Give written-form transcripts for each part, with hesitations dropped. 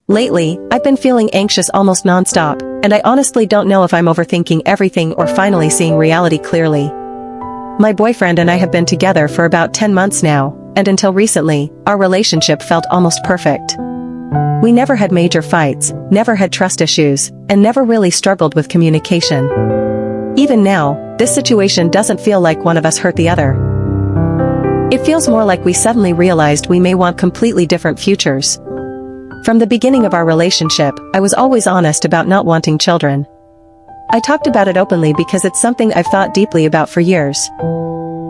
Lately, I've been feeling anxious almost nonstop, and I honestly don't know if I'm overthinking everything or finally seeing reality clearly. My boyfriend and I have been together for about 10 months now, and until recently, our relationship felt almost perfect. We never had major fights, never had trust issues, and never really struggled with communication. Even now, this situation doesn't feel like one of us hurt the other. It feels more like we suddenly realized we may want completely different futures. From the beginning of our relationship, I was always honest about not wanting children. I talked about it openly because it's something I've thought deeply about for years.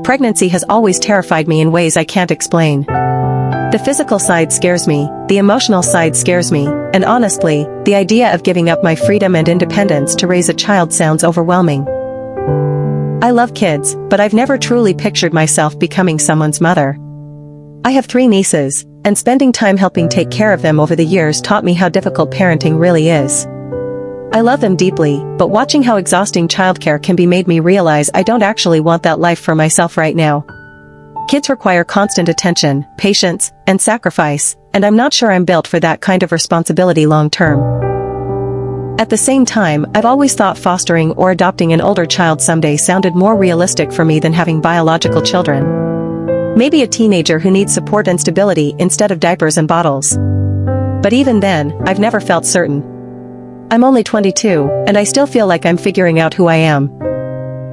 Pregnancy has always terrified me in ways I can't explain. The physical side scares me, the emotional side scares me, and honestly, the idea of giving up my freedom and independence to raise a child sounds overwhelming. I love kids, but I've never truly pictured myself becoming someone's mother. I have 3 nieces, and spending time helping take care of them over the years taught me how difficult parenting really is. I love them deeply, but watching how exhausting childcare can be made me realize I don't actually want that life for myself right now. Kids require constant attention, patience, and sacrifice, and I'm not sure I'm built for that kind of responsibility long term. At the same time, I've always thought fostering or adopting an older child someday sounded more realistic for me than having biological children. Maybe a teenager who needs support and stability instead of diapers and bottles. But even then, I've never felt certain. I'm only 22, and I still feel like I'm figuring out who I am.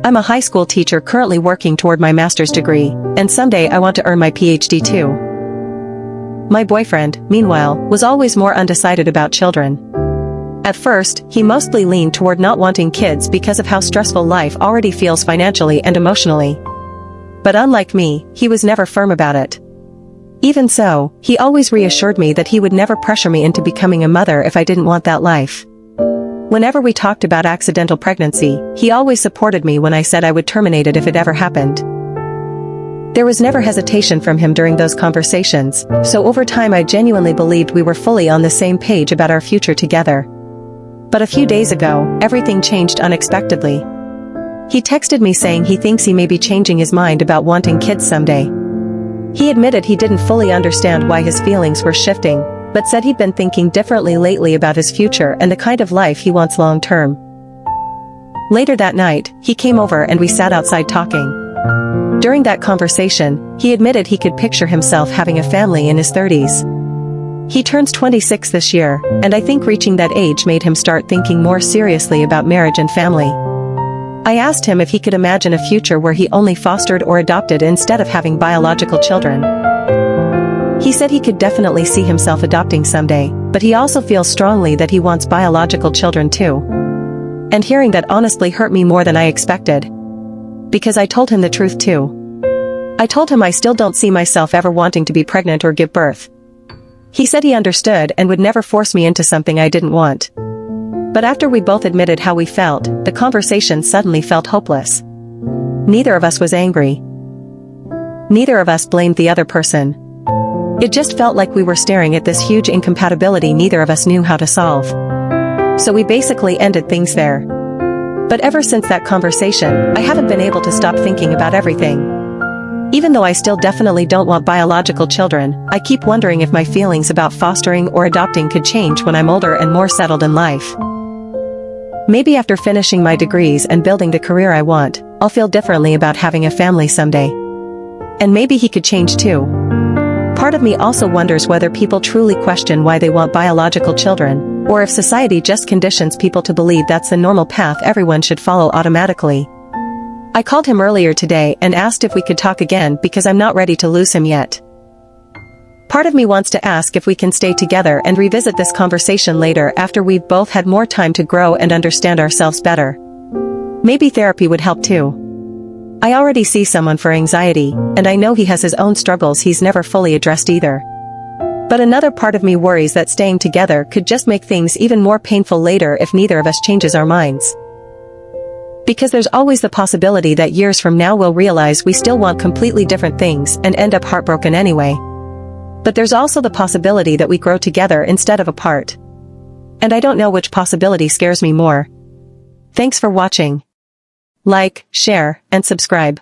I'm a high school teacher currently working toward my master's degree, and someday I want to earn my PhD too. My boyfriend, meanwhile, was always more undecided about children. At first, he mostly leaned toward not wanting kids because of how stressful life already feels financially and emotionally. But unlike me, he was never firm about it. Even so, he always reassured me that he would never pressure me into becoming a mother if I didn't want that life. Whenever we talked about accidental pregnancy, he always supported me when I said I would terminate it if it ever happened. There was never hesitation from him during those conversations, so over time I genuinely believed we were fully on the same page about our future together. But a few days ago, everything changed unexpectedly. He texted me saying he thinks he may be changing his mind about wanting kids someday. He admitted he didn't fully understand why his feelings were shifting, but said he'd been thinking differently lately about his future and the kind of life he wants long term. Later that night, he came over and we sat outside talking. During that conversation, he admitted he could picture himself having a family in his 30s. He turns 26 this year, and I think reaching that age made him start thinking more seriously about marriage and family. I asked him if he could imagine a future where he only fostered or adopted instead of having biological children. He said he could definitely see himself adopting someday, but he also feels strongly that he wants biological children too. And hearing that honestly hurt me more than I expected. Because I told him the truth too. I told him I still don't see myself ever wanting to be pregnant or give birth. He said he understood and would never force me into something I didn't want. But after we both admitted how we felt, the conversation suddenly felt hopeless. Neither of us was angry. Neither of us blamed the other person. It just felt like we were staring at this huge incompatibility neither of us knew how to solve. So we basically ended things there. But ever since that conversation, I haven't been able to stop thinking about everything. Even though I still definitely don't want biological children, I keep wondering if my feelings about fostering or adopting could change when I'm older and more settled in life. Maybe after finishing my degrees and building the career I want, I'll feel differently about having a family someday. And maybe he could change too. Part of me also wonders whether people truly question why they want biological children, or if society just conditions people to believe that's the normal path everyone should follow automatically. I called him earlier today and asked if we could talk again because I'm not ready to lose him yet. Part of me wants to ask if we can stay together and revisit this conversation later after we've both had more time to grow and understand ourselves better. Maybe therapy would help too. I already see someone for anxiety, and I know he has his own struggles he's never fully addressed either. But another part of me worries that staying together could just make things even more painful later if neither of us changes our minds. Because there's always the possibility that years from now we'll realize we still want completely different things and end up heartbroken anyway. But there's also the possibility that we grow together instead of apart. And I don't know which possibility scares me more. Thanks for watching. Like, share, and subscribe.